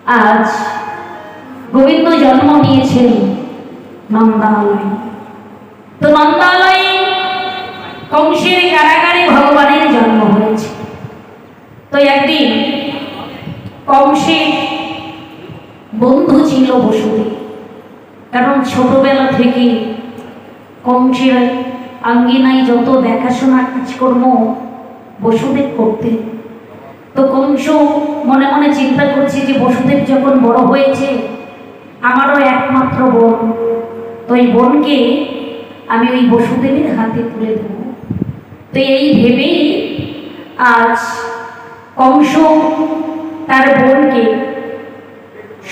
আজ গোবিন্দ জন্ম নিয়েছেন নন্দালয়ে। তো নন্দালয়ে কংসের কারাগারে ভগবানের জন্ম হয়েছে। তো একদিন কংসের বন্ধু ছিল বসুদেব, কারণ ছোটবেলা থেকে কংসের আঙ্গিনায় যত দেখাশোনা কাজকর্ম বসুদেব করতেন। তো কংস মনে মনে চিন্তা করছে যে বসুদেব যখন বড় হয়েছে, আমারও একমাত্র বোন, তো এই বোনকে আমি ওই বসুদেবের হাতে তুলে দেব। তো এই ভেবেই আজ কংস তার বোনকে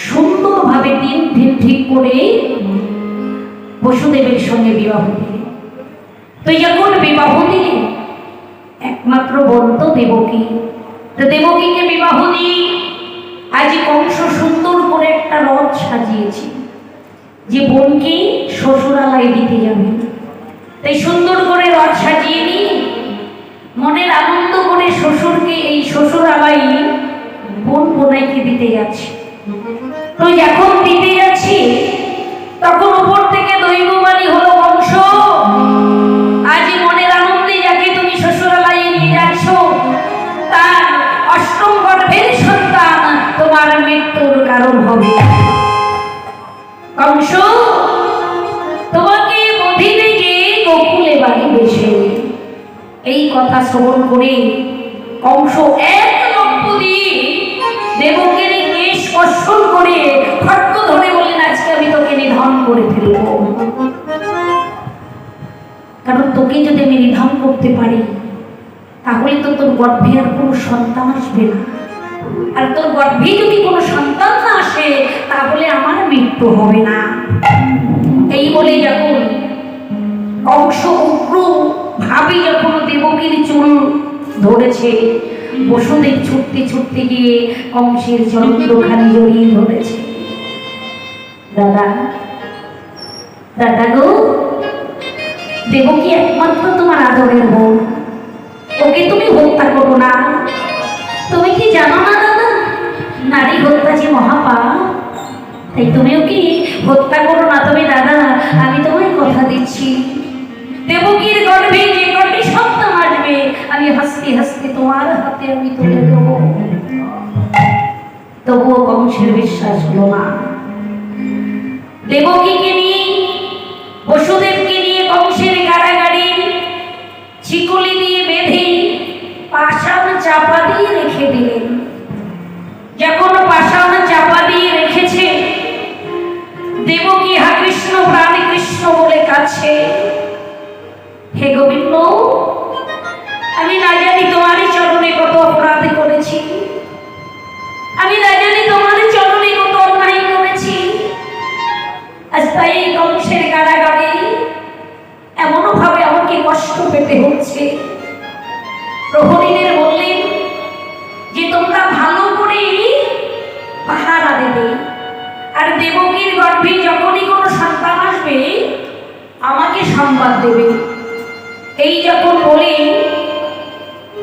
সুন্দরভাবে দিন ঠিক করে বসুদেবের সঙ্গে বিবাহ দিলেন। তো যখন বিবাহ দিলেন, একমাত্র বোন তো দেবকী, তো দেবকীকে বিবাহ দিয়ে আজ কংস সুন্দর করে একটা রথ সাজিয়েছে যে বোনকে শ্বশুরালয়ে দিতে যাবে। তাই সুন্দর করে রথ সাজিয়ে নিয়ে মনের আনন্দ করে শ্বশুরকে এই শ্বশুরালয়ে বোন বোনাইকে দিতে যাচ্ছে। তো যখন দিতে যাচ্ছি তখন উপর থেকে দৈববাণী হলো, কংস আজ মনের আনন্দে যাকে তুমি শ্বশুরালয়ে নিয়ে যাচ্ছ তার অষ্টম গর্ভের সন্তান তোমার মৃত্যুর কারণ হবে। কংস তোমাকে মধিনে যে গোকুলে বাড়ি বেশে। এই কথা শ্রবণ করে কংস এক লক্ষ দিয়ে দেবকীর কেশ কর্ষণ করে খড়্গ ধরে বললেন, আজকে আমি তোকে নিধন করে ফেলব, কারণ তোকে যদি আমি নিধন করতে পারি তাহলে তো তোর গর্ভে আর কোনো সন্তান আসবে না, আর তোর গর্ভে যদি কোনো সন্তান না আসে তাহলে আমার মৃত্যু হবে না। এই বলে যখন কংস উগ্র ভাবি যখন দেবকীর চুল ধরেছে, বসুদেব ছুটতে ছুটতে গিয়ে কংসের চন্দ্রখানি জড়িয়ে ধরেছে। দাদা দাদা গো, দেবকী একমাত্র তোমার আদরের বোন, ওকে তুমি হত্যা করো না। তুমি কি জানো না দাদা, নারী হত্যা যে মহাপাপ, তাই তুমি ওকে হত্যা করো না। তবে দাদা আমি তোমায় কথা দিচ্ছি, দেবকীর গর্ভে যে কটি সন্তান আসবে আমি হাসতে হাসতে তোমার হাতে আমি তুলে দেব। তবুও কংসের বিশ্বাস হলো না। দেবকীকে নিয়ে বসুদেবকে নিয়ে কংসের কারাগারে শিকলি দিয়ে বেঁধে পাষাণ চাপা দিয়ে রেখে দিলেন। যখন পাষাণ চাপা দিয়ে রেখেছে, দেবকী হা কৃষ্ণ প্রাণ কৃষ্ণ বলে কাছে, হে গোবিন্দ, আমি না জানি তোমারই চরণে কত অপরাধ করেছি, আমি না জানি তোমারই চরণে কত অন্যায় করেছি। আজ তাই কংসের কারাগারে এমন ভাবে আমাকে কষ্ট পেতে হচ্ছে। প্রহরীদের বললেন যে তোমরা ভালো করে পাহারা দেবে, আর দেবকীর গর্ভে যখনই কোনো সন্তান আসবে আমাকে সংবাদ দেবে। এই যখন বলে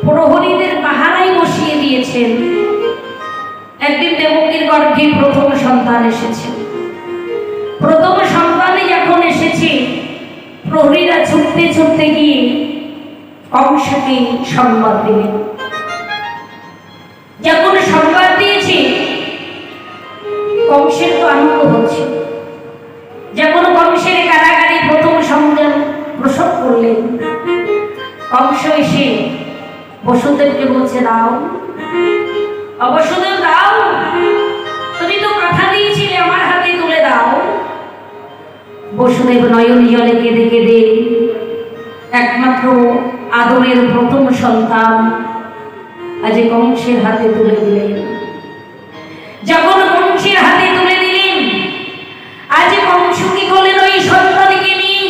প্রহরীদের পাহারাই বসিয়ে দিয়েছেন। একদিন দেবকীর গর্ভে প্রথম সন্তান এসেছে। প্রথম সন্তানে যখন এসেছে, প্রহরীরা ছুটতে ছুটতে গিয়ে কংসকে সংবাদ দিলেন। যখন সংবাদ দিয়েছে, কংসের তো আনন্দ হচ্ছে। যখন কংসের কারাগারে প্রথম সন্তান প্রসব করলেন, কংস এসে বসুদেবকে বলছে, দাও অবসুদেব দাও, তুমি তো কথা দিয়েছিলে আমার হাতে তুলে দাও। বসুদেব নয়ন জলে কেঁদে কেঁদে একমাত্র আদরের প্রথম সন্তান আজ কংসের হাতে তুলে দিলেন। যখন কংসের হাতে তুলে দিলেন, আজ কংস কি করলেন, ওই সন্তানকে নিয়ে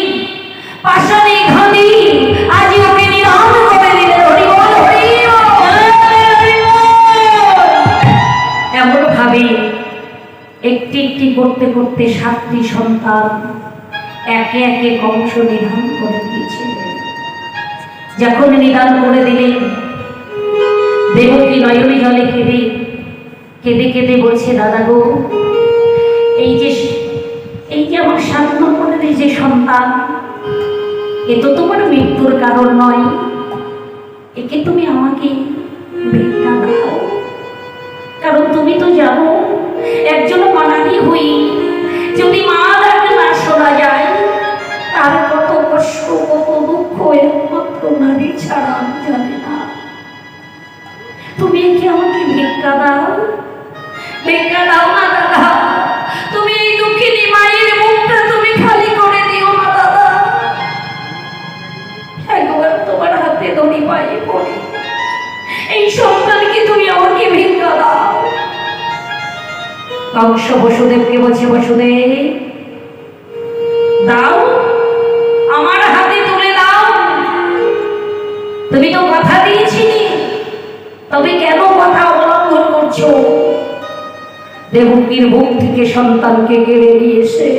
পাষাণে ঘাঁটি আজ ওকে নিধন করে দিলেন। এমন ভাবে একটি একটি করতে করতে 7টি সন্তান একে একে কংস নিধন করে দিয়েছে। যখন নিধন করে দিলেন, দেবকী নয়নে জলে কেঁদে কেঁদে কেঁদে বলছে, দাদা গো, এই যে আমার 7 নম্বরের এই যে সন্তান, এ তো তোমার মৃত্যুর কারণ নয়, একে তুমি আমাকে ভিক্ষা দাও। কারণ তুমি তো জানো, একজন মানানি হই যদি মা ডাক না শোনা যায়, তার কত কষ্ট, কত দুঃখ একমাত্র নারী ছাড়া আমি জানি না। তুমি একে আমাকে ভিক্ষা দাও, ভিক্ষা দাও না দাদা। তুমি এই দুঃখিনী মায়ের মুখটা তুমি খালি করে দিও না দাদা। একবার তোমার হাতে ধরি, পায়ে পড়ি, এই সন্তানকে তুমি আমাকে ভিক্ষা দাও। কংস বসুদেবকে বলছে, বসুদেব দাও, আমার হাতে তুলে দাও। তুমি তো কথা দিয়েছিলে, তবে কেন কথা অবলম্বন করছো? দেবকীর বুক থেকে সন্তানকে কেড়ে নিয়েছে,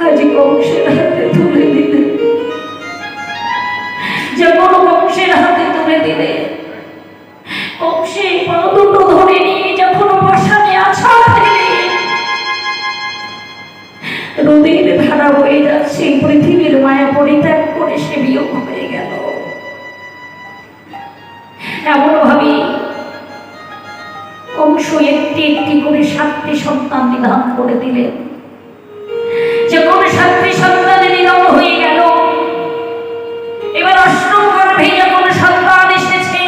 আজ কংসের হাতে তুলে দিলে। যখন কংসের হাতে তুলে দিলে, কংসে পা দুটো ধরে নিয়ে যখন পাষাণে আছাড় দিলে, নদীর ধারা বয়ে যাচ্ছে, পৃথিবীর মায়া পরিত্যাগ করে সে বিয়োগ হয়ে গেল। এমন ভাবে কংস একটি একটি করে 7টি সন্তান নিধন করে দিলেন। যখন 7টি সন্তান নিধন হয়ে গেল, এবার 8ম গর্ভে যখন সন্তান এসেছে,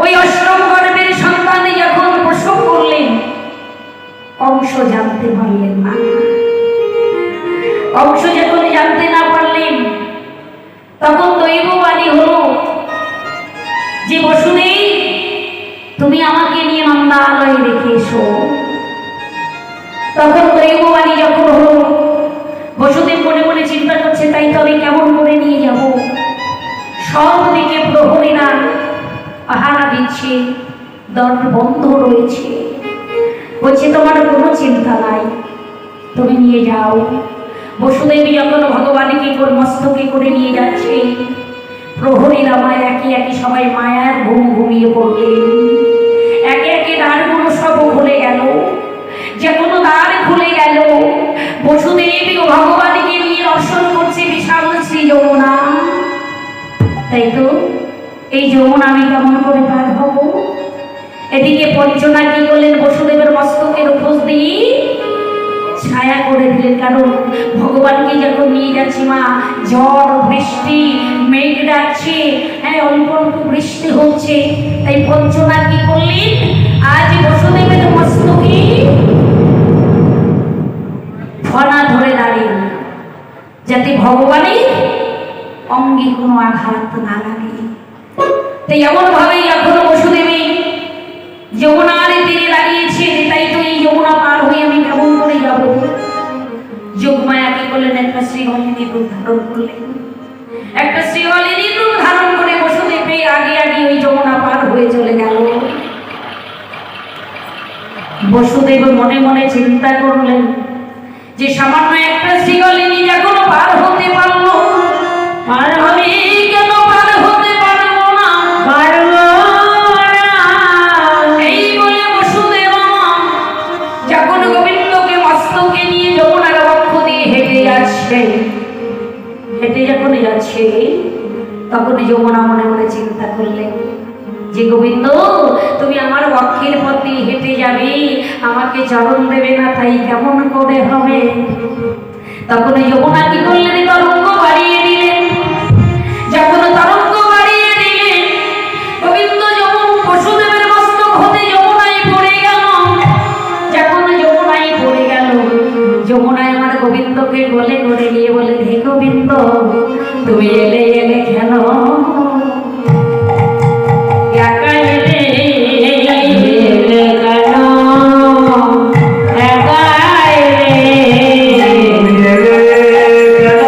ওই 8ম গর্ভের সন্তান যখন প্রসব করলেন, কংস জানতে পারলেন না। কংস যখন জানতে না পারলেন, তখন দৈববাণী হলো যে, বসুদেব তুমি আমাকে নিয়ে নন্দালয়ে রেখে এসো। তখন দৈববাণী যখন হলো, বসুদেব মনে মনে চিন্তা করছে, তাই তো আমি কেমন করে নিয়ে যাব? সব দিকে প্রহরীরা পাহারা দিচ্ছে, দর বন্ধ রয়েছে। বলছে, তোমার কোনো চিন্তা নাই, তুমি নিয়ে যাও। বসুদেবী যখন ভগবানকে মস্তকে করে নিয়ে যাচ্ছে, প্রহরীরা মায় একে একে সবাই মায়ার ঘুম ঘুমিয়ে পড়লেন। একে একে দ্বারগুলো সব খুলে গেল। যে কোনো দ্বার খুলে গেল, বসুদেবী ও ভগবানকে নিয়ে দর্শন করছে বিশাল শ্রী যমুনা। তাই তো এই যমুনা আমি কেমন করে পার হব? এদিকে পঞ্চনা কি করলেন, বসুদেবের মস্তকের উপর দিয়ে ছায়া করে দিলেন। কারণ ভগবানকে যখন নিয়ে যাচ্ছি মা, ঝড় বৃষ্টি মেঘ ডাকছে, হ্যাঁ অল্প অল্প বৃষ্টি হচ্ছে, তাই পঞ্চনা কি করলেন, আজ বসুদেবের মস্তকে ফনা ধরে দাঁড়িয়ে, যাতে ভগবানের অঙ্গে কোনো আঘাত না লাগে। তাই এমন ভাবেই এখনো বসুদেবী যমুনার তীরে দাঁড়িয়েছে। তাই তো এই যমুনা পার হয়ে আমি কেমন করে যাব? যোগমায়া কি করলেন, একটা শ্রীহরিণী রূপ ধারণ করলেন। একটা শ্রীহরিণী রূপ ধারণ করে বসুদেব আগে আগে ওই যমুনা পার হয়ে চলে গেল। বসুদেব মনে মনে চিন্তা করলেন যে সামান্য একটা শ্রীহরিণী যখন পার হতে পারলো, পার হবে কেন পার হতে পারবো না, পারবো না। এই বলে বসুদেব যখন গোবিন্দকে মস্তকে নিয়ে যমুনার বক্ষ দিয়ে হেঁটে যাচ্ছে, হেঁটে যখন যাচ্ছে, তখন যমুনা মনে মনে চিন্তা করলেন যে গোবিন্দ তুমি আমার বক্ষের পথ দিয়ে হেঁটে যাবে, আমাকে চরণ দেবে না, তাই কেমন করে হবে? তখন যমুনা কি করলেন, তরঙ্গ বাড়িয়ে দিলেন। যখন তরঙ্গ বাড়িয়ে দিলেন, গোবিন্দ যখন বসুদেবের মস্তক হতে যমুনায় পড়ে গেল। যখন যমুনায় পড়ে গেল, যমুনায় আমার গোবিন্দকে কোলে করে নিয়ে বলে, হে গোবিন্দ তুমি এলে এলে কেন? একা এলে এলে কেন? একা এলে এলে কেন?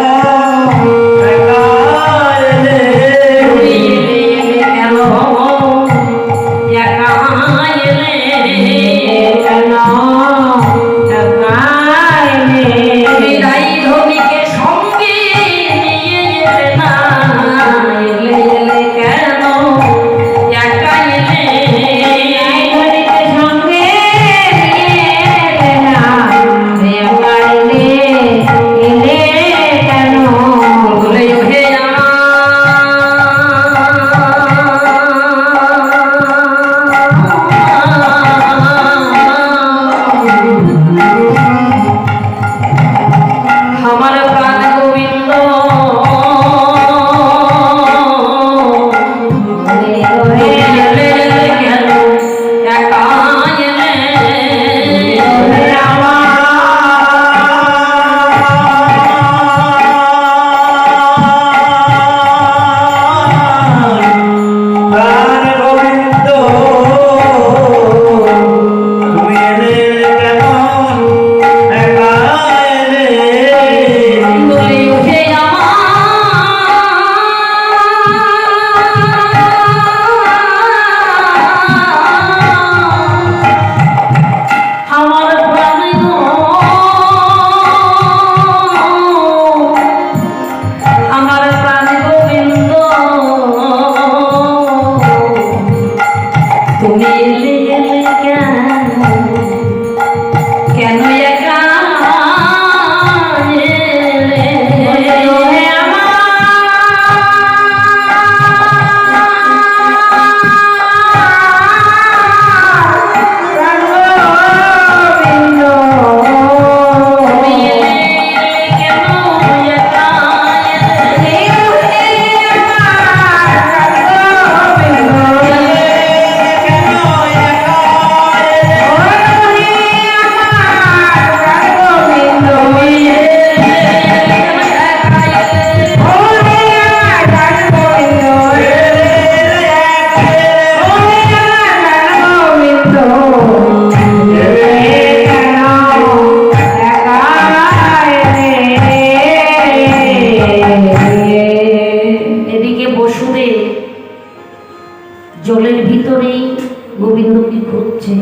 খুঁজছে,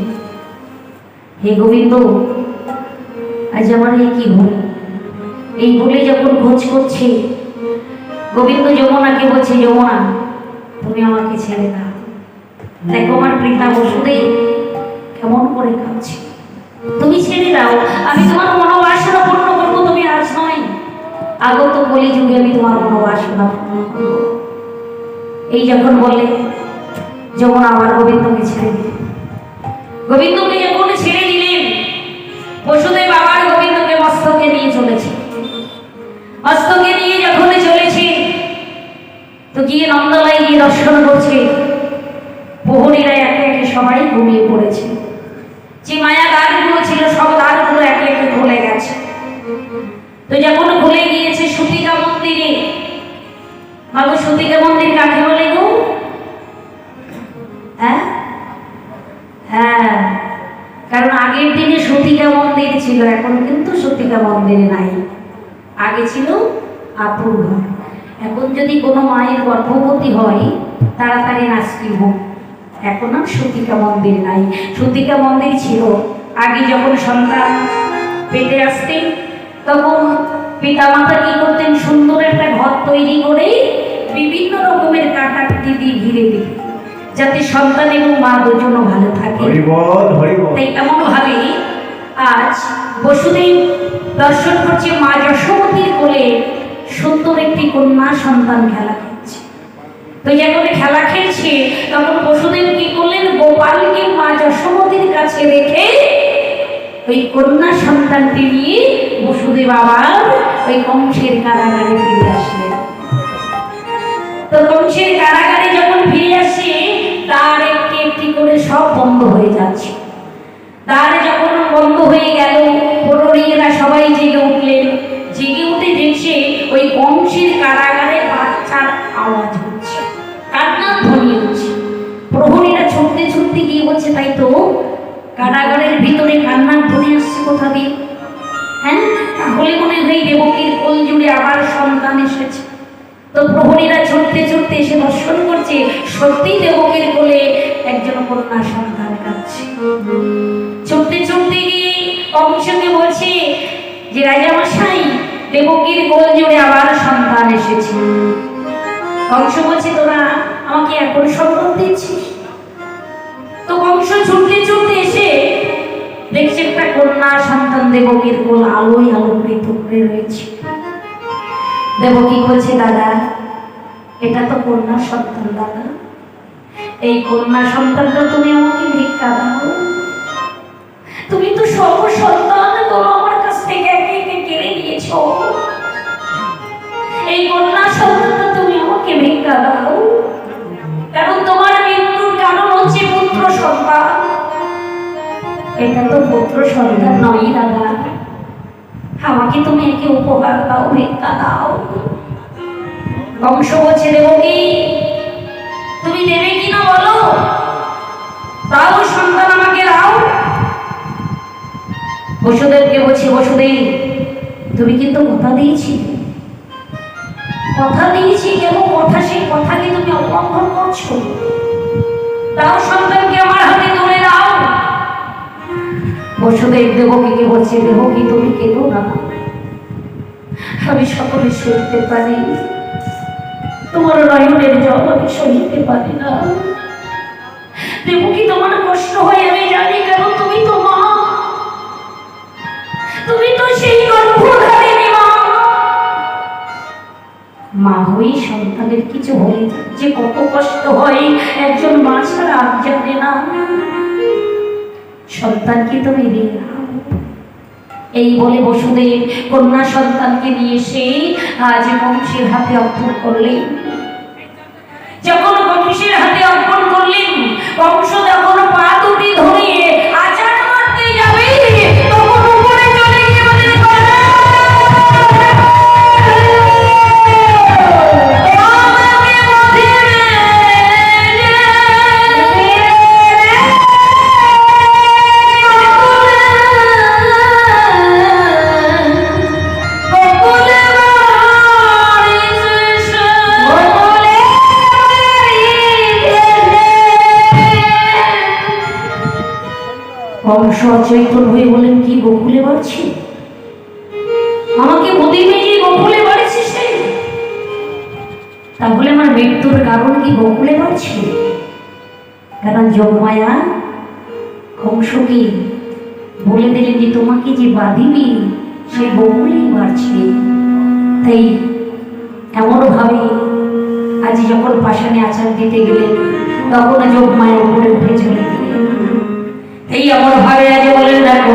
হে গোবিন্দ আজ আমার এই কি হল। এই বলে যখন খোঁজ করছে, গোবিন্দ যমুনাকে বলছে, যমুনা তুমি আমাকে ছেড়ে দাও, দেখো আমার পিতা বসুদেব কেমন করে কাঁদছে, তুমি ছেড়ে দাও, আমি তোমার মনোবাসনা পূর্ণ করবো। তুমি আজ নয়, আগত কলি যুগে আমি তোমার মনোবাসনা পূর্ণ করবো। এই যখন বললে, যমুনা আমার গোবিন্দকে ছেড়ে দিলেন। গোবিন্দকে যখন ছেড়ে দিলেন, বসুদেব আবার গোবিন্দকে মস্তকে নিয়ে চলেছে। মস্তকে নিয়ে যখন চলেছে, তো গিয়ে নন্দলায় গিয়ে দর্শন করছে, প্রহরীরা একে একে সবাই ঘুমিয়ে পড়েছে। যে মায়া দ্বারগুলো ছিল সব দ্বারগুলো একে একে খুলে গেছে। তো যখন খুলে গিয়েছে সূতিকা মন্দিরে, বাবু সূতিকা মন্দির কাকে বলে গো? হ্যাঁ হ্যাঁ, কারণ আগের দিনে সূতিকা মন্দির ছিল, এখন কিন্তু সূতিকা মন্দিরে নাই। আগে ছিল আতুর ঘর। এখন যদি কোনো মায়ের গর্ভবতী হয়, তাড়াতাড়ি নাস্তি হোক, এখন আর সূতিকা মন্দির নাই। সূতিকা মন্দির ছিল আগে, যখন সন্তান পেটে আসতেন তখন পিতামাতা কি করতেন, সুন্দর একটা ঘর তৈরি করে বিভিন্ন রকমের কাটাকুটি দিয়ে ঘিরে দিতেন, যাতে সন্তান এবং মা দুজনও ভালো থাকে। তাই এমন ভাবে আজ বসুদেব দর্শন করছে মা যশোমতীর কোলে সুন্দর একটি কন্যা সন্তান খেলা খেলছে। তো যখন খেলা খেলছে তখন বসুদেব কি করলেন, গোপালকে মা যশোমতীর কাছে রেখে ওই কন্যা সন্তানটি নিয়ে বসুদেব আবার ওই কংসের কারাগারে ফিরে আসলেন। তো কংসের কারাগারে যখন ফিরে আসে, তার একটি একটি করে সব বন্ধ হয়ে যাচ্ছে। তার যখন বন্ধ হয়ে গেল, প্রহরীরা সবাই জেগে উঠলেন। জেগে উঠে দেখছে ওই কংসের কারাগারে বাচ্চার আওয়াজ হচ্ছে, কান্নার ধ্বনি হচ্ছে। প্রহরীরা ছুটতে ছুটতে গিয়ে বলছে, তাই তো কারাগারের ভিতরে কান্নার ধ্বনি আসছে কোথা দিয়ে? হ্যাঁ, তাহলে মনে হয় দেবকীর কোল জুড়ে আবার সন্তান এসেছে। তো প্রহরীরা ছুটতে ছুটতে এসে দর্শন করছে, সত্যি দেবকীর কোলে একজন কন্যা সন্তান কাঁদছে। ছুটতে ছুটতে গিয়ে কংসকে বলছে যে, রাজামশাই দেবকীর কোল জুড়ে আবার সন্তান এসেছে। কংস বলছে, তোরা আমাকে এখন সম্মান দিচ্ছিস? তো কংস ছুটতে ছুটতে এসে দেখছে একটা কন্যা সন্তান দেবকীর কোল আলোয় আলোকিত করে রয়েছে। দেবকী বলছে, দাদা এটা তো কন্যা সন্তান, দাদা এই কন্যা সন্তানটা তুমি আমাকে ভিক্ষা দাও। তুমি তো সর্ব সন্তান তোমরা আমার কাছ থেকে একে একে কেড়ে নিয়েছো, এই কন্যা সন্তানটা তুমি আমাকে ভিক্ষা দাও, কারণ তোমার মৃত্যুর কারণ হচ্ছে পুত্র সন্তান। এটা তো পুত্র সন্তান নয় দাদা, আমাকে তুমি একে উপহার দাও, ভিক্ষা দাও। কংস বলছে, দেবকী তুমি দেবে কিনা বলো, দাও সন্তান আমাকে দাও। বসুদেবকে বলছে, বসুদেব তুমি কিন্তু কথা দিয়েছি, কথা দিয়েছি, কেন কথা, সেই কথাকে তুমি অবলম্বন করছো, দাও সন্তানকে আমার হাতে ধরে দাও। বসুদেব দেবকীকে বলছে, দেবকী তুমি কেঁদো না, আমি সকলে সইতে পারি, তোমার নয়নের জল আমি সইতে পারি না। দেবকী তোমার কষ্ট হয় আমি জানি, কারণ তুমি তো মা, তুমি তো সেই গর্ভধারিণী মা। মা হই সন্তানের কিছু হয়ে যে কত কষ্ট হয় একজন মা ছাড়া আর জানে না। সন্তানকে তুমি দিয়ে দাও। এই বলে বসুদেব কন্যা সন্তানকে নিয়ে এসে আজ কংসের হাতে অর্পণ করলেন। যখন কংসের হাতে অর্পণ করলেন, কংস যখন পা দুটি ধরিয়ে আচার মারতে যাবে, তখন উপরে চলে গিয়ে বলে, কংস অচৈতন হয়ে বলেন, কি গোকুলে বাড়ছি? আমাকে প্রতিমে যে গোকুলে বাড়ছি সে, তাহলে আমার মৃত্যুর কারণ কি গোকুলে বাড়ছি? কারণ যোগমায়া কংসকে বলে দিলেন যে তোমাকে যে বাঁধিবি সে গোকুলেই বাড়ছে। তাই এমন ভাবে আজ যখন পাষাণে আচার দিতে গেলেন তখন যোগমায়া উপরে উঠে চলে গেলেন। এই এমন ভাবে আজ বলেন, দেখো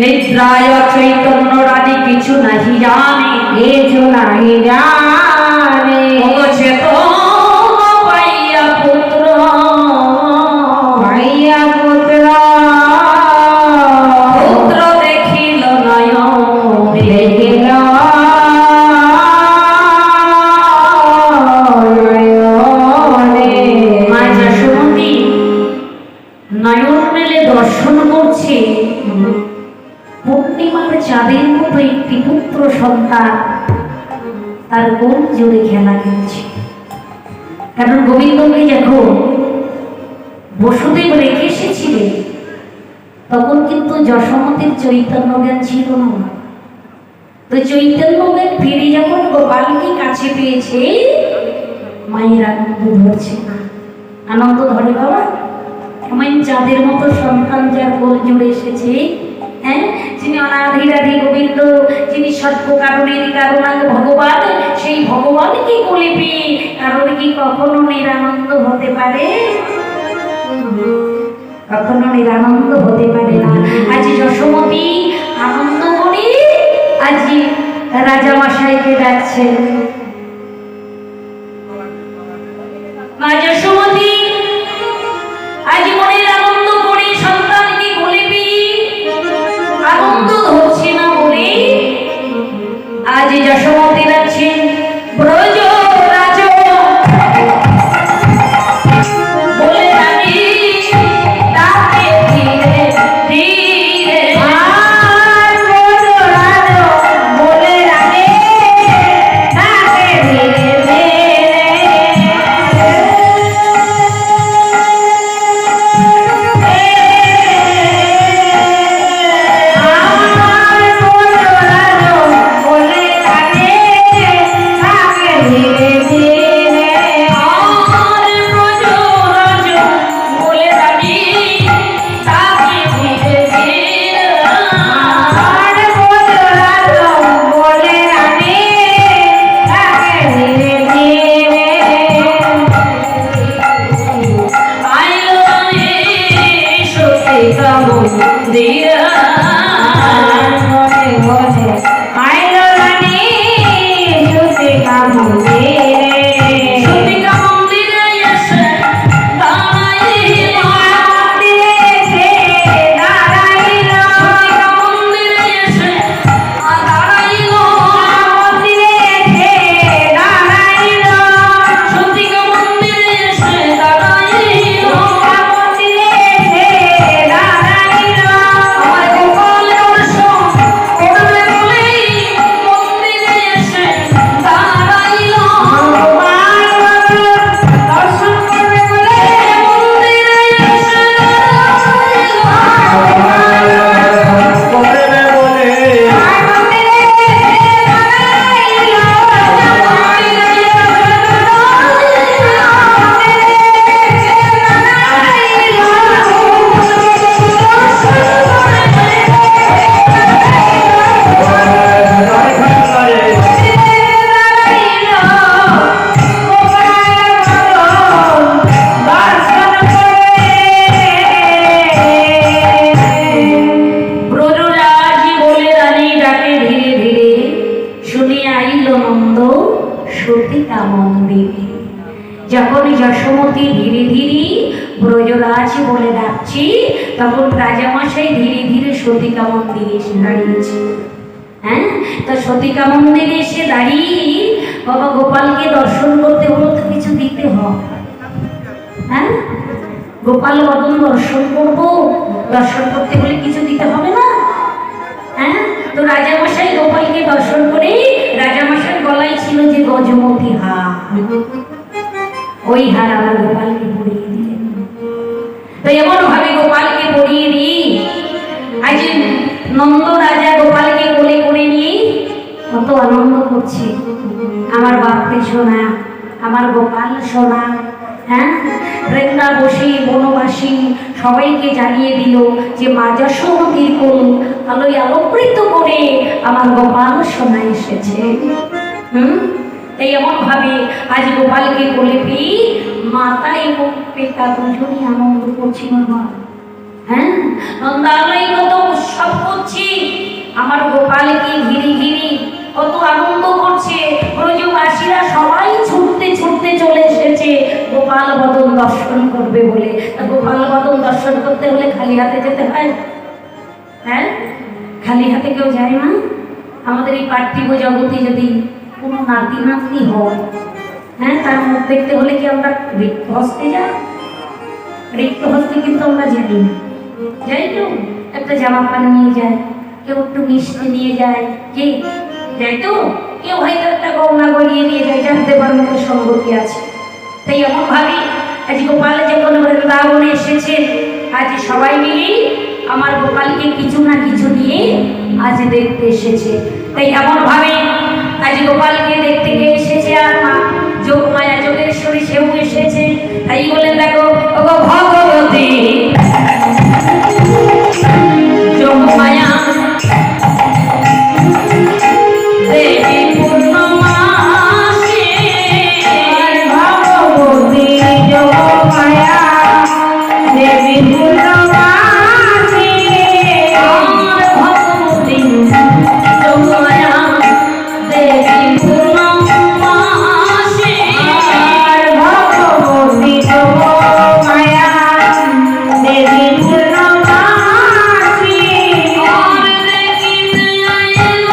নিদ্রায় চৈতন্য রানী কিছু নাহি জানে, কিছু নাহি জানে। পাইয়া পুত্র, পাইয়া পুত্র, পুত্র দেখিল নয়ন, দেখিল মা যশোমতী নয়ন মেলে দর্শন করছে পূর্ণিমার চাঁদের মতো একটি পুত্র সন্তান তার কোন জোরে খেলা খেলছে। কারণ গোবিন্দকে যখন বসুদেব রেখে এসেছিলেন তখন কিন্তু যশোমতীর চৈতন্য জ্ঞান ছিল না। তো চৈতন্য জ্ঞান ফিরে যখন গোপালকে কাছে পেয়েছে মায়ের আনন্দ ধরছে না। আনন্দ ধরে বাবা, এমন চাঁদের মতো সন্তান যার কোল জুড়ে এসেছে, হ্যাঁ, যিনি অনাধিরাধি গোবিন্দ, যিনি সর্ব কারণের কারণাঙ্গ ভগবান, সেই ভগবানকে কোলে পেয়ে কারণ কি কখনো নিরানন্দ হতে পারে? কখনো নিরানন্দ হতে পারে না। আজ যশোমতী আনন্দ করে আজ রাজা মশাইকে ডাকছেন। মা যশোমতী আজ মনের আনন্দ করে সন্তানকে কোলে পেয়ে আনন্দ ধরছে না বলে আজ যশোমতী রাখছেন ব্রজ রাজ বলে রানী তাকে ধীরে ধীরে সতীকা মন্দিরে। যখন যশোমতী ধীরে ধীরে ব্রজরাজ বলে ডাকছি, তখন রাজামশাই ধীরে ধীরে সতীকা মন্দিরে এসে দাঁড়িয়েছে। হ্যাঁ, তো সতীকা মন্দিরে এসে দাঁড়িয়ে বাবা গোপালকে দর্শন করতে হলো তো কিছু দিতে হবে। হ্যাঁ, গোপাল বদন দর্শন করবো, দর্শন করতে হলে কিছু দিতে হবে না? হ্যাঁ, তো রাজামশাই গোপালকে দর্শন করে রাজামশাই গলায় ছিল যে গজমতি হার, ওই হার আমার গোপালকে পরিয়ে দিলেন। তো এমন ভাবে গোপালকে পরিয়ে দিই, আজ নন্দ রাজা গোপালকে কোলে করে নিয়ে কত আনন্দ করছে। আমার বাপকে শোনা, আমার গোপাল শোনা। হ্যাঁ, বৃন্দাবসী বনবাসী সবাইকে জানিয়ে দিল যে মা যশোমতীর কোল আলোয় আলোকৃত করে আমার গোপাল সোনা এসেছে। তাই এমন ভাবে আজ গোপালকে কোলে পেয়ে মাতা এবং পিতা দুজনই আনন্দ করছিল। হ্যাঁ, নন্দালয় কত উৎসব করছি, আমার গোপালকে ঘিরে ঘিরে কত আনন্দ করছে। ব্রজবাসীরা সবাই ছুটতে ছুটতে চলে এসেছে গোপাল বদন দর্শন করবে বলে। গোপাল বদন দর্শন করতে হলে খালি হাতে যেতে হয়? হ্যাঁ, খালি হাতে কেউ যায় না। আমাদের এই পার্থিব জগতে যদি কোনো নাতি নাতনি হয়, হ্যাঁ, তার মুখ দেখতে হলে কি আমরা রিক্ত হস্তে যাই? রিক্ত হস্তে কিন্তু আমরা যাই না। যাই তো একটা জামা প্যান্ট নিয়ে যায়, কেউ একটু মিষ্টি নিয়ে যায়, কে যাই তো কেউ হয়তো একটা গহনা গড়িয়ে নিয়ে যায়, যার দেবার মতো সঙ্গতি আছে। তাই এমন ভাবে আজ গোপাল যখন বৃন্দাবনে এসেছে, আজ সবাই মিলে আমার গোপালকে কিছু না কিছু দিয়ে আজ দেখতে এসেছে। তাই এমন ভাবে আজ গোপালকে দেখতে গিয়ে এসেছে। আর মা যোগমায়া যোগেশ্বরী সেও এসেছে। তাই বলে দেখো ওগো ভগবতী যোগমায়া দেবী পূর্ণমাসে, ভগবতী যোগমায়া দেবী পূর্ণমাসে, ভগবতী যোগমায়া দেবী পূর্ণমাসে, ভগবতী যোগমায়া দেবী পূর্ণমাসে, দেখিতে আইল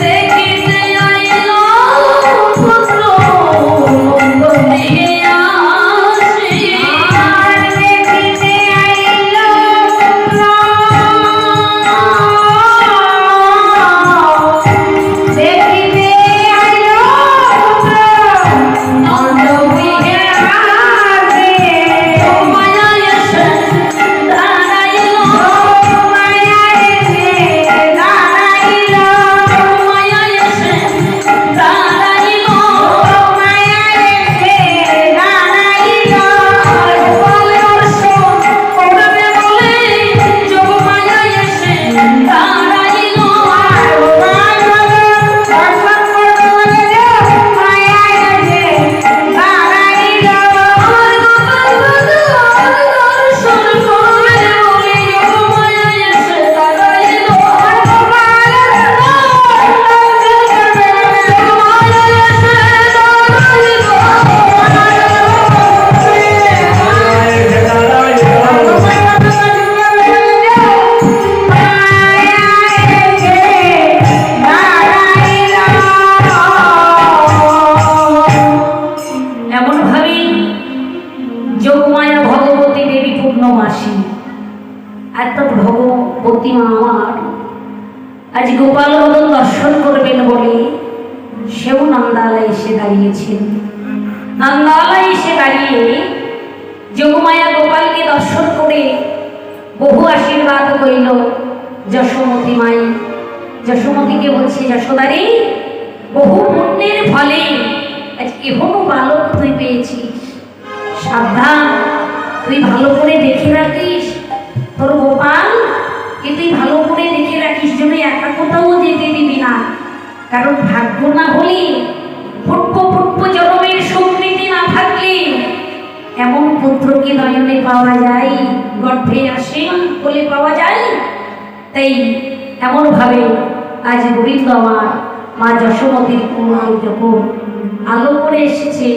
দেখিতে আইল পুত্র নন্দনে আসে, দেখিতে আইল পুত্র, দেখিতে আইল পুত্র নন্দগৃহে আসে, মায়া এসে দাঁড়াইল, মায়া এসে দাঁড়াইল, মায়া এসে দাঁড়াইল, মায়া এসে দাঁড়াইল, গোপাল দর্শন করবে বলে যোগমায়া এসে দাঁড়াইল, গোপাল দর্শন করবে বলে যোগমায়া এসে দাঁড়াইল, গোপাল দর্শন করবে বলে যোগমায়া এসে দাঁড়াইল, গোপাল এমন ভাবে যোগমায়া ভগবতী দেবী পূর্ণমাসী এত ভগবতী মা আমার আজ গোপাল বদন দর্শন করবেন বলে সেও নন্দালয় এসে দাঁড়িয়েছেন। নন্দালয় এসে দাঁড়িয়ে যোগমায়া গোপালকে দর্শন করে বহু আশীর্বাদ করিল যশোমতী মাই। যশোমতীকে বলছে, যশোদারে, বহু পুণ্যের ফলে আজ এখনো বালক তুই পেয়েছিস, সাবধান, তুই ভালো করে দেখে রাখিস তোর গোপাল, কে তুই ভালো করে দেখে রাখিস যেন একা কোথাও যেতে দিবি না। কারণ ভাগ্য না হলে, পূর্ব জন্মের স্বীকৃতি না থাকলে এমন পুত্রকে নয়নে পাওয়া যায়, গর্ভে আসে কোলে পাওয়া যায়। তাই এমনভাবে আজ গোবিন্দ আমার মা যশোমতীর কোলে যখন আলো করে এসেছে,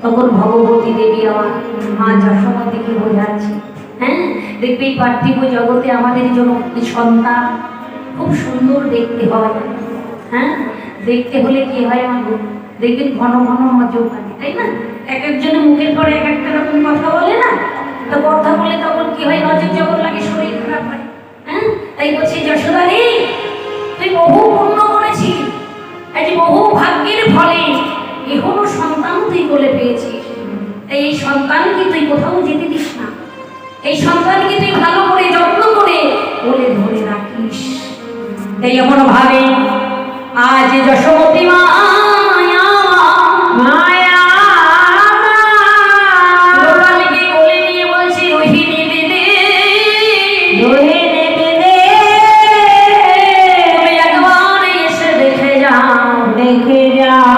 তখন ভগবতী দেবী আমার মা যশোমতীকে বোঝাচ্ছে। হ্যাঁ, দেখবি পার্থিব জগতে আমাদের জন্য সন্তান খুব সুন্দর দেখতে হয়। হ্যাঁ, দেখতে হলে কি হয় আমার দেখবেন ঘন ঘন নজর লাগে, তাই না? এক একজনের মুখের পরে এক একটা রকম কথা বলে না, তো কথা বলে তখন কি হয়, নজর যখন লাগে শরীর খারাপ হয়। হ্যাঁ, তাই বলছি যশোদা রে, তুই বহু পুণ্য করেছিস, আজ বহু ভাগ্যের ফলে এখনো সন্তান তুই কোলে পেয়েছিস। তাই এই সন্তানকে তুই কোথাও যেতে দিস না, এই সন্তানকে তুই ভালো করে যত্ন করে কোলে ধরে রাখিস। তাই এমন ভাবে আজ যশোমতী মায়া মায়া গোপালকে কোলে নিয়ে বলছি, রোহিণী দিদি রোহিণী দিদি, তুমি একবার এসে দেখে যাও, দেখে যাও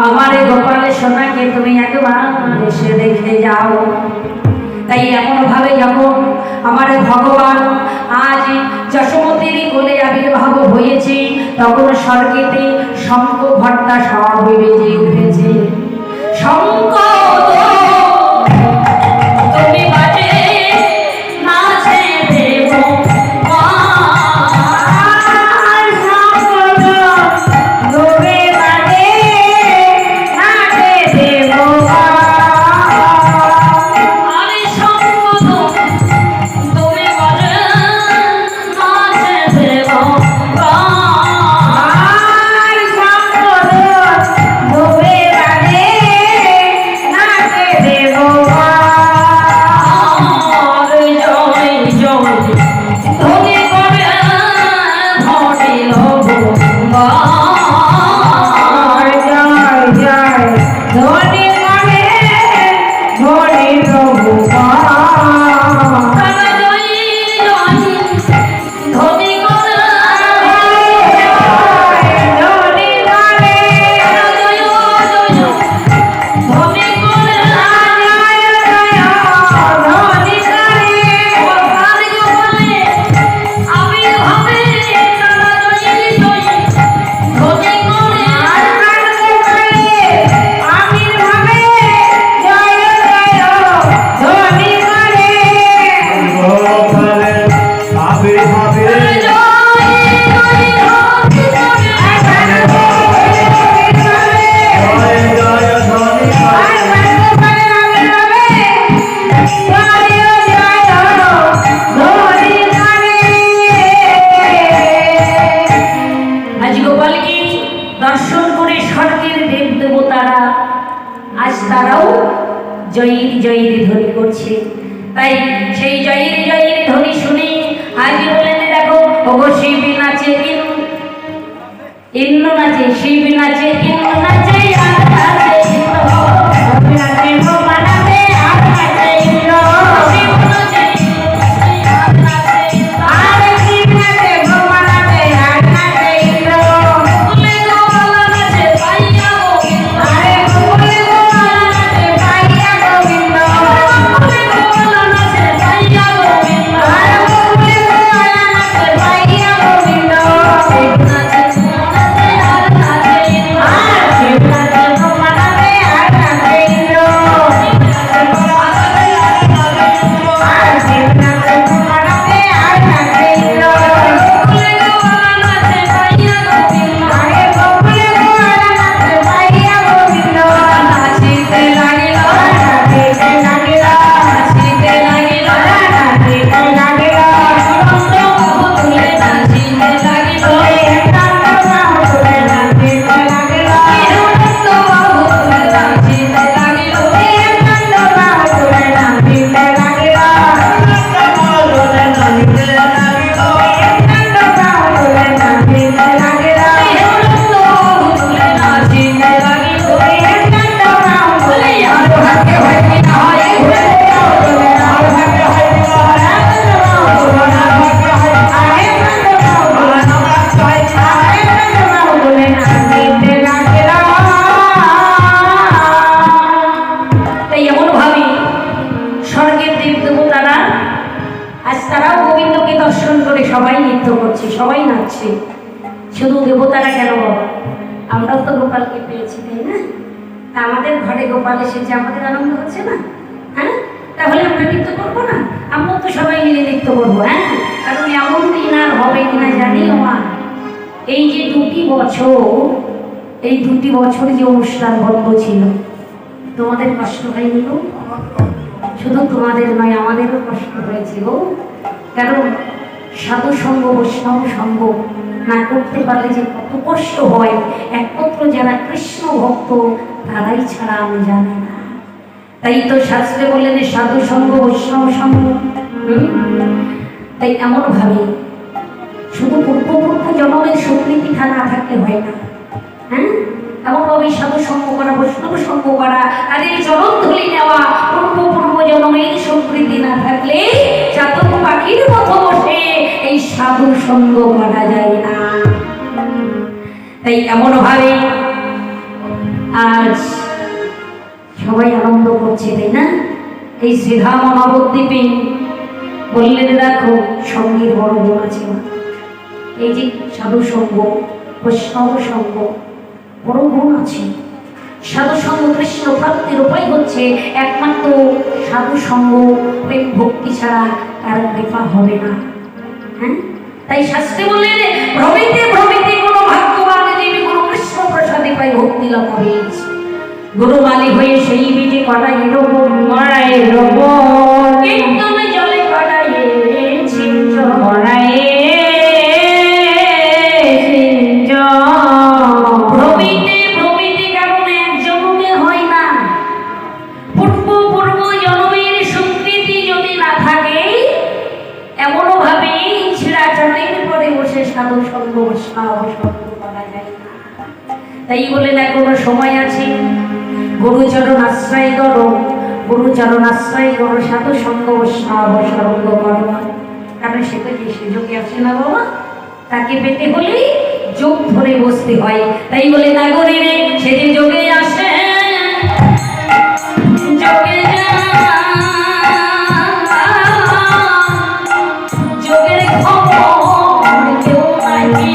আমার গোপালের সোনাকে, তুমি একবার এসে দেখে যাও। তাই এমন ভাবে যখন আমার ভগবান আজ যশোমতীর কোলে আবির্ভাব হয়েছে, তখন স্বর্গেতে শঙ্খ ঘণ্টা সব বেজে উঠেছে। শঙ্খ তুমি বাজে নাচে দেব জয়ীর জয়ীর ধ্বনি করছে। তাই সেই জয়ীর জয়ীর ধ্বনি শুনে আজ বলেন, দেখো ওগো শিব নাচে ইন্দ্র নাচে, শিব নাচে ইন্দ্র নাচে, আর নাচে ইন্দ্র, নাচে ভোমা নাচে, আর নাচে ইন্দ্র, শিব নাচে আর নাচে ইন্দ্র, আর শিব নাচে ভোমা নাচে, আর নাচে ইন্দ্র, বলে গোপাল নাচে পাইয়া গোবিন্দ, আরে বলে গোপাল নাচে পাইয়া গোবিন্দ, বলে গোপাল নাচে পাইয়া গোবিন্দ, আর বলে গোপাল নাচে পাইয়া গোবিন্দ, শিব নাচে আর নাচে ইন্দ্র, আর শিব নাচে ভোমা নাচে, আর ঘরে গোপাল এসেছে, আমাদের আনন্দ হচ্ছে না? হ্যাঁ, তাহলে আমরা নৃত্য করবো না? আমরা তো সবাই মিলে নৃত্য করবো। হ্যাঁ, কারণ এমন দিন আর হবে কিনা জানিও মা। এই যে 2টি বছর, এই 2টি বছর যে অনুষ্ঠান বন্ধ ছিল, তোমাদের কষ্ট হয়নি গো? শুধু তোমাদের নয়, আমাদেরও কষ্ট হয়েছে গো। কারণ সাধু সঙ্গ বৈষ্ণব সঙ্গ না করতে পারলে যে কত কষ্ট হয়, একমাত্র যারা কৃষ্ণ ভক্ত তারাই ছাড়া আমি জানি না। তাই তো শাস্ত্রে বললেন সাধু সঙ্গ বৈষ্ণব সঙ্গ। তাই এমন ভাবে শুধু পূর্বপূর্ব জন্মের সুকৃতিটা না থাকলে হয় না। হ্যাঁ, এমনভাবে সাধু সঙ্গ করা, বৈষ্ণব সঙ্গ করা, তাদের চরণ ধুলি নেওয়া, পূর্ব জন্মের সুকৃতি না থাকলে চাতক পাখির মতো বসে এই সাধু সঙ্গ করা যায় না। তাই এমন ভাবে আজ সবাই আনন্দ করছে, তাই না? এই শ্রীধাম নবদ্বীপে বললেন দেখো সঙ্গীর বড় গুণ আছে। এই যে সাধু সঙ্গ বৈষ্ণব সঙ্গ বড় গুণ আছে। সাধু সঙ্গ কৃষ্ণ প্রাপ্তির উপায় হচ্ছে একমাত্র সাধু সঙ্গ, প্রেম ভক্তি ছাড়া তার কৃপা হবে না। হ্যাঁ, তাই শাস্ত্রে বললেন ভ্রমিতে ভ্রমিতে কোনো ভাগ্যবান দেবী কোনো কৃষ্ণ প্রসাদে পাই ভক্তি লাভ হয়েছে। গুরুমালি হয়ে সেই বীজে কটাই রব মরায় রব কীর্তনে জলে কটাইয়ে ছিঞ্চ মরায়ে ছিঞ্চ। ভ্রমিতে ভ্রমিতে কারণ এক জন্মে হয় না, পূর্ব জন্মের স্বীকৃতি যদি না থাকে এমনও ভাবে ছেঁড়া চটের পরে বসে সাধু সঙ্গ বৈষ্ণব সঙ্গ করা যায় না। তাই বলে না কোনো সময় আছে, গুরুচরণ আশ্রয় করো, গুরুচরণ আশ্রয় করো, সাধু সঙ্গ বৈষ্ণব সঙ্গ করো। কারণ সে তো যে সুযোগে আসে না বাবা, তাকে পেতে হলে যোগ ধরে বসতে হয়। তাই বলে নাগরীরে সে যে যোগে আসে যোগে যোগের খবর কেউ নাকি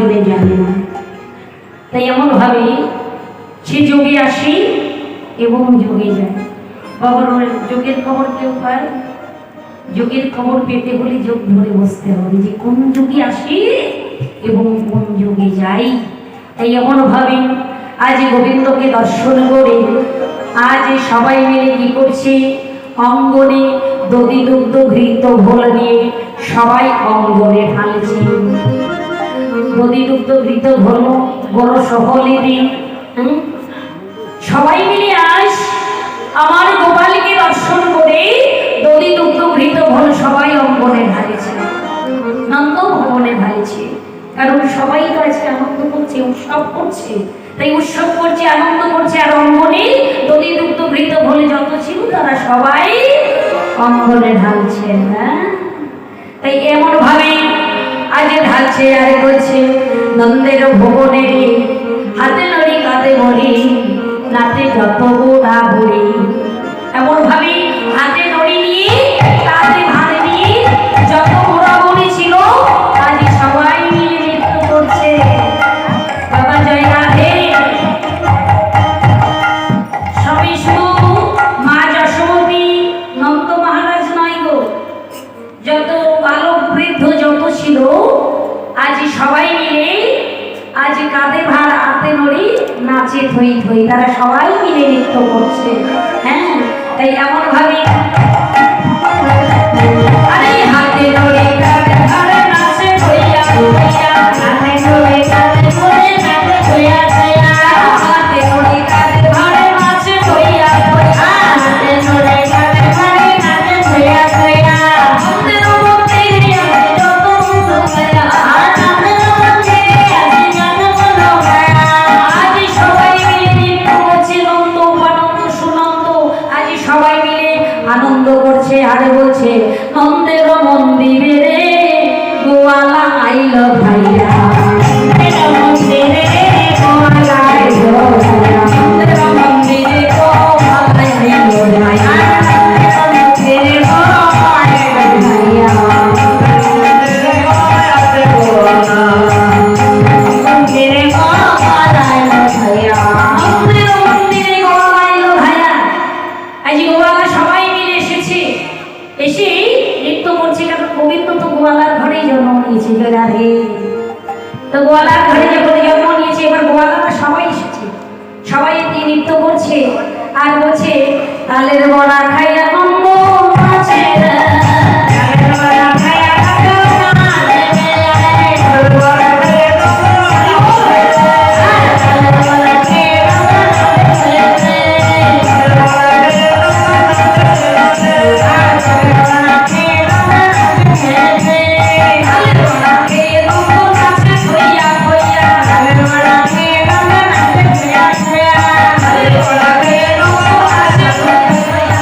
জুড়ে জানে না। তাই এমনভাবে সে যোগে আসি এবং যোগে যায়। বাবার যোগের খবর কেউ পায়? যোগের খবর পেতে হলে যোগ ধরে বসতে হবে যে কোন যুগে আসি এবং কোন যুগে যাই। তাই এমনভাবে আজ গোবিন্দকে দর্শন করে আজ সবাই মিলে কি করছে, অঙ্গনে দধি দুগ্ধ ঘৃত ঘোল নিয়ে সবাই অঙ্গনে ঢালছে। দধি দুগ্ধ ঘৃত ঘোল বড় সকলে দিন সবাই মিলে আজ আমার গোপালকে দর্শন করে দধি দুগ্ধ ঘৃত ঘোল সবাই অঙ্গনে ঢালেছে, নন্দ ভবনে ঢালেছে। কারণ সবাই তো আজকে আনন্দ করছে, উৎসব করছে। তাই উৎসব করছে, আনন্দ করছে, আর অঙ্গনে দধি দুগ্ধ ঘৃত ঘোল যত ছিল তারা সবাই অঙ্গনে ঢালছে। হ্যাঁ, তাই এমন ভাবে আগে ঢালছে আর বলছে নন্দের ভবনে হাতে নড়ি কাঁধে মরি নাতে যত গোড়া ভরি। এমন ভাবে হাতে নড়ি নিয়ে কাঁধে ভাঁড়ে নিয়ে যত গোড়া ভরি ছিল আজ সবাই মিলে নৃত্য করছে। বাবা জয় রাধে। সবই শুধু মা যশোমতী নন্দ মহারাজ নয় গো, যত বালক বৃদ্ধ যত ছিল আজ সবাই মিলে আজ কাঁধে ভার হাতে নড়ি নাচে থই থই, তারা সবাই মিলে নৃত্য করছে। হ্যাঁ, তাই এমন ভাবে আরে হাতে নড়ি কাঁধে ভারে নাচে থইয়া থইয়া, হাতে নড়ি কাঁধে ভারে নাচে থইয়া থইয়া, হাতে নড়ি কাঁধে ভারে নাচে থইয়া থইয়া, হাতে নড়ি কাঁধে ভারে নাচে থইয়া থইয়া। মন্দির মন্দিরে আছে যত বন্ধু ভাইয়া, আর নামের মন্দিরে আছে যত বন্ধু ভাইয়া। আজ সবাই মিলে নৃত্য করছে, নন্দ উপানন্দ সুনন্দ আজ সবাই মিলে আনন্দ করছে। আর বলছে নন্দের মন্দিরে রে গোয়ালা আইল ভাইয়া, মন্দিরে গোয়ালা আইল ভাইয়া, নন্দের মন্দিরে গোয়ালা আইল ভাইয়া, মন্দিরে গোয়ালা আইল ভাইয়া, মন্দিরে গোয়ালা আইল ভাইয়া, মন্দিরে গোয়ালা আইল ভাইয়া। আজ গোয়ালা সবাই মিলে এসেছে, এসে নৃত্য করছে। কারণ গোবিন্দ তো গোয়ালার ঘরেই জন্ম নিয়েছে। রাধে। তো গোয়ালার ঘরে যখন জন্ম নিয়েছে, এবার গোয়ালারা সবাই এসেছে, সবাই নৃত্য করছে আর বলছে তালের বড়া খাইয়া নন্দ নাচে রে, তালের বড়া খাইয়া নন্দ নাচে রে, তালের বড়া খাইয়া নন্দ নাচে রে, তালের বড়া খাইয়া নন্দ নাচে রে, তালের বড়া খাইয়া নন্দ নাচে রে, তালের বড়া খাইয়া নন্দ নাচে রে, তালের বড়া খাইয়া নন্দ নাচে থইয়া থইয়া, তালের বড়া খাইয়া নন্দ নাচে থইয়া থইয়া, তালের বড়া খাইয়া নন্দ নাচে থইয়া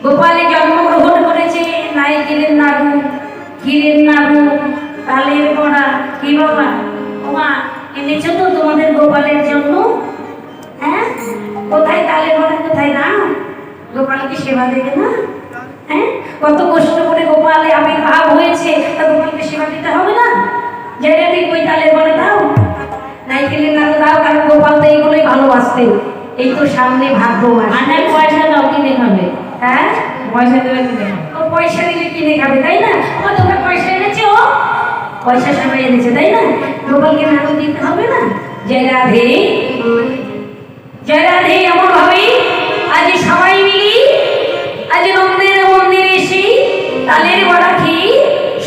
গোপালে জন্মগ্রহণ করেছে। নাইকেলের নাড়ু, ক্ষীরের নাড়ু, তালের বড়া। কি বাবা ওমা এনেছো তো তোমাদের গোপালের জন্য? হ্যাঁ, কোথায় তালের বড়া, কোথায় না? গোপালকে সেবা দেবে না? হ্যাঁ, কত কষ্ট করে গোপালে আবির্ভাব হয়েছে, তা গোপালকে সেবা দিতে হবে না? যেটা ঠিক ওই তালের বড়া দাও, নাইকেলের নাড়ু দাও, কারণ গোপাল তো এইগুলোই ভালোবাসতে। এই তো সামনে ভাগ্য মাস, পয়সা দাও কিনে খাবে। হ্যাঁ, পয়সা দেবে কিনে খাবে। ও পয়সা দিলে কিনে খাবে, তাই না? ও তোমরা পয়সা এনেছে, ও পয়সা সবাই এনেছে, তাই না? গোপালকে নাড়ু দিতে হবে না? জয় রাধে, জয় রাধে। এমন ভাবে আজ সবাই মিলি আজ নন্দের মন্দিরে এসে তালের বড়া খেয়ে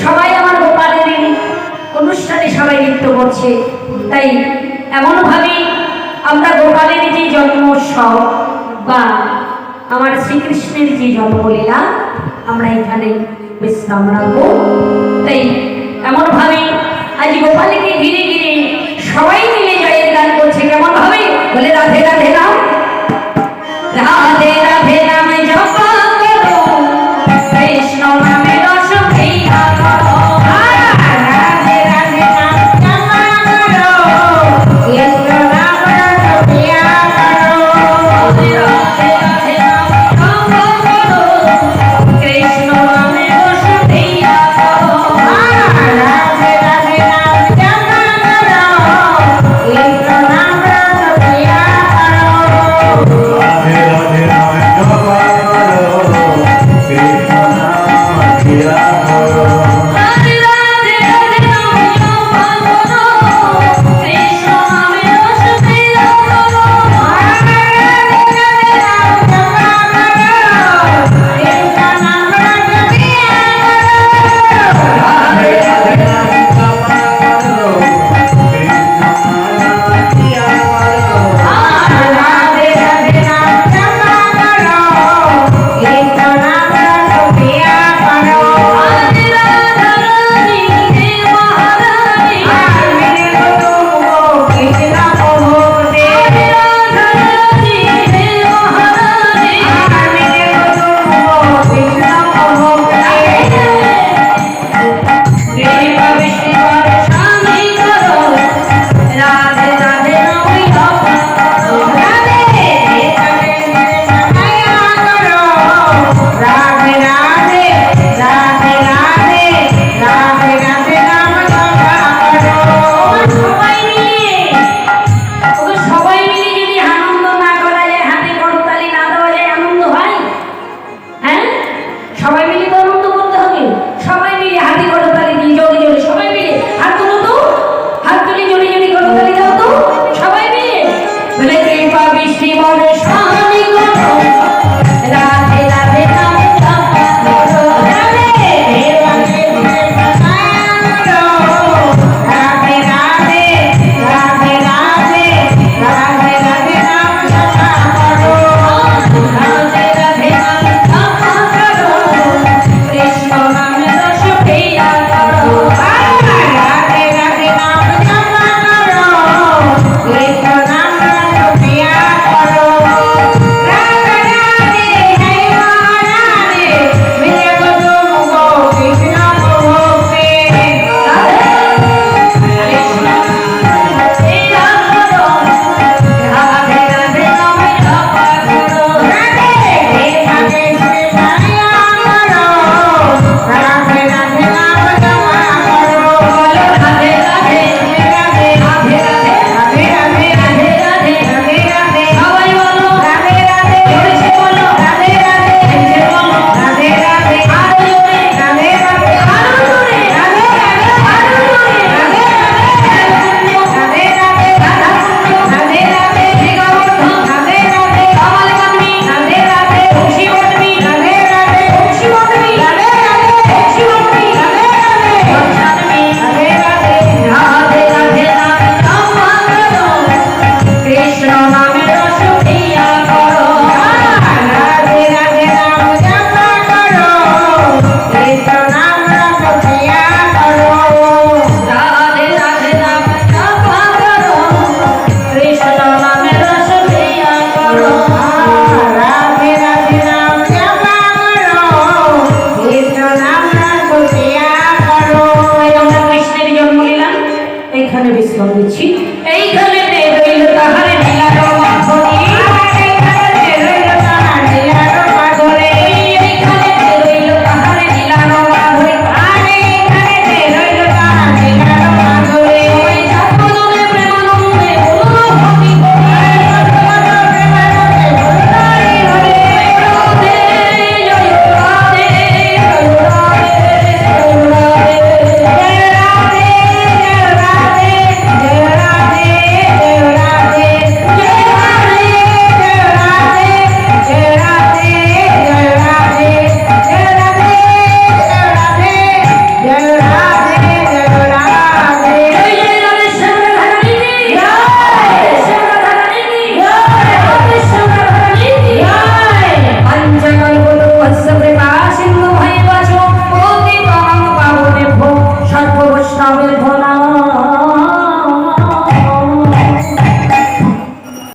সবাই আমার গোপালের অনুষ্ঠানে সবাই নৃত্য করছে। তাই এমন ভাবে আমরা গোপালের যে জন্মোৎসব বা আমার শ্রীকৃষ্ণের যে জন্মলীলা আমরা এখানে বিশ্রাম রাখবো। তাই এমনভাবে আজ গোপালকে ঘিরে ঘিরে সবাই মিলে জয়ের গান করছে। কেমন ভাবে বলে রাধে রাধে রাম, রাধে রাধে রাম জপা করো, কৃষ্ণ নামে রস পিয়া করো। রাধে রাধে রাম জপা করো, কৃষ্ণ নামে রস পিয়া করো। রাধে রাধে রাম জপা করো, কৃষ্ণ নামে রস পিয়া করো। রাধে রাধে রাম জপা করো, কৃষ্ণ নামে রস পিয়া করো। রাধে রাধে রাম জপা করো, কৃষ্ণ নাম ধিয়া করো। রাধে রাধে রাধে রাম জপা করো, কৃষ্ণ নামে রস পিয়া করো। রাধে রাধে রাম জপা করো, কৃষ্ণ নামে রস পিয়া করো। রাধে রাধে রাম জপা করো, কৃষ্ণ নাম ধিয়া করো। রাধে রাধে রাম জপা করো, কৃষ্ণ নামে রস পিয়া করো। রাধে রাধে রানী হে মহারানী, মেরে গুরু কৃষ্ণ ভক্তি। রাধে রাধে হে মহারানী, মেরে গুরু কৃষ্ণ ভক্তি। কৃপা বিষ্ণুর স্বামী করো, রাধে রাধে রাম জপা করো। রাধে রাধে মায়া করো, রাধে রাধে রাধে রাধে রাধে রাধে রাম জপা করো। সবাই মিলে সবাই মিলে যদি আনন্দ না করা যায়, হাতে করতালি না দেওয়া যায়, আনন্দ হয়? হ্যাঁ, সবাই মিলে তো আনন্দ করতে হবে। সবাই মিলে হাতে করতালি দিয়ে জোরে জোরে সবাই মিলে হাত তুলো তো, হাত তুলে জোরে জোরে করতালি দাও তো সবাই মিলে। বলে কৃপা বৃষ্টি বলে স্বামী করো, রাধে রাধে রাম জপা করো। রাধে রাধে মায়া করো, রাধে রাধে রাধে রাধে রাধে রাধে রাম জপা করো। রাধে রাধে রাম জপা করো, কৃষ্ণ নামে রস পিয়া করো। রাধে রাধে রাম জপা করো, কৃষ্ণ নামে রস পিয়া করো। রাধে রাধে হে মহারানী, মেরে গুরু কৃষ্ণ ভক্তি। কৃষ্ণ পিয়া করো, রাধে রাধে রাম জপা করো। রাধে রাধে মায়া করো, রাধে রাধে রাম জপা করো। রাধে রাধে রাধে রাধে রাধে রাধে রাধে রাধে রাধে রাধে সবাই বলো রাধে রাধে, জোরে সে বলো রাধে রাধে, সে বলো রাধে রাধে, আরো জোরে রাধে রাধে, আরো জোরে রাধে রাধে, আরো জোরে রাধে রাধে, রাধে রাধে রাধা কুণ্ড রাধে রাধে, মেঘাবর্ধন রাধে রাধে, কামাল কান্তি রাধে রাধে, খুশি বটবি রাধে রাধে, খুশি বটবি রাধে রাধে, খুশি বটবি রাধে রাধে, বর্ষানবী রাধে রাধে। রাধে রাধে রাম জপা করো, কৃষ্ণ নামে রস পিয়া করো। রাধে রাধে রাম জপা করো, কৃষ্ণ নামে রস পিয়া করো। রাধে রাধে রাম জপা করো, কৃষ্ণ নামে রস পিয়া করো। রাধে রাধে রাম জপা করো, কৃষ্ণ নামে রস পিয়া করো। আমরা কৃষ্ণের জন্মলীলা এখানে বিশ্রাম দিচ্ছি।